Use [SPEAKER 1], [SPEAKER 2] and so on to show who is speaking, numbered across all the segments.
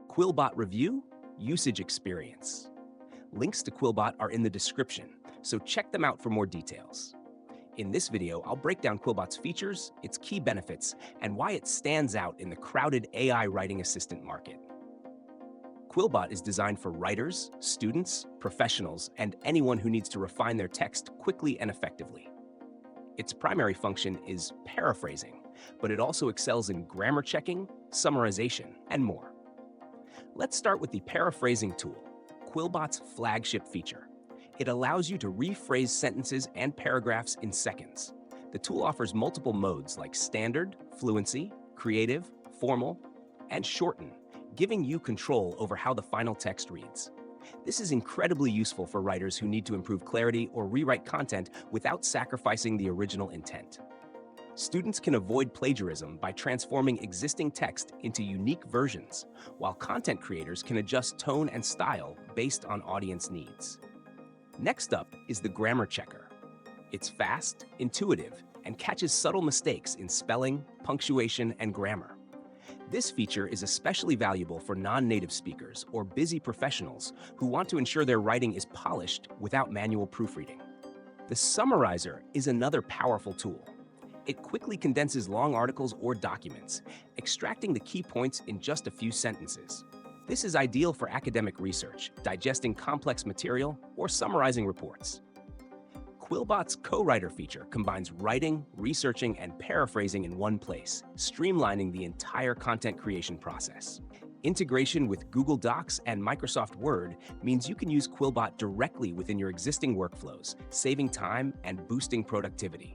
[SPEAKER 1] QuillBot Review, Usage Experience. Links to QuillBot are in the description, so check them out for more details. In this video, I'll break down QuillBot's features, its key benefits, and why it stands out in the crowded AI writing assistant market. QuillBot is designed for writers, students, professionals, and anyone who needs to refine their text quickly and effectively. Its primary function is paraphrasing, but it also excels in grammar checking, summarization, and more. Let's start with the paraphrasing tool, QuillBot's flagship feature. It allows you to rephrase sentences and paragraphs in seconds. The tool offers multiple modes like standard, fluency, creative, formal, and shorten, giving you control over how the final text reads. This is incredibly useful for writers who need to improve clarity or rewrite content without sacrificing the original intent. Students can avoid plagiarism by transforming existing text into unique versions, while content creators can adjust tone and style based on audience needs. Next up is the grammar checker. It's fast, intuitive, and catches subtle mistakes in spelling, punctuation, and grammar. This feature is especially valuable for non-native speakers or busy professionals who want to ensure their writing is polished without manual proofreading. The summarizer is another powerful tool. It quickly condenses long articles or documents, extracting the key points in just a few sentences. This is ideal for academic research, digesting complex material, or summarizing reports. QuillBot's co-writer feature combines writing, researching, and paraphrasing in one place, streamlining the entire content creation process. Integration with Google Docs and Microsoft Word means you can use QuillBot directly within your existing workflows, saving time and boosting productivity.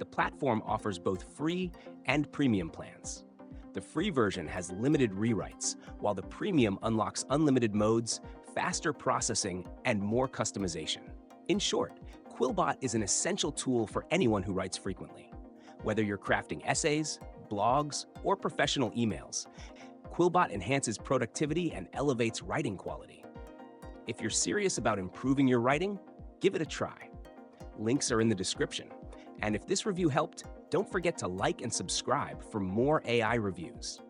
[SPEAKER 1] The platform offers both free and premium plans. The free version has limited rewrites, while the premium unlocks unlimited modes, faster processing, and more customization. In short, QuillBot is an essential tool for anyone who writes frequently. Whether you're crafting essays, blogs, or professional emails, QuillBot enhances productivity and elevates writing quality. If you're serious about improving your writing, give it a try. Links are in the description. And if this review helped, don't forget to like and subscribe for more AI reviews.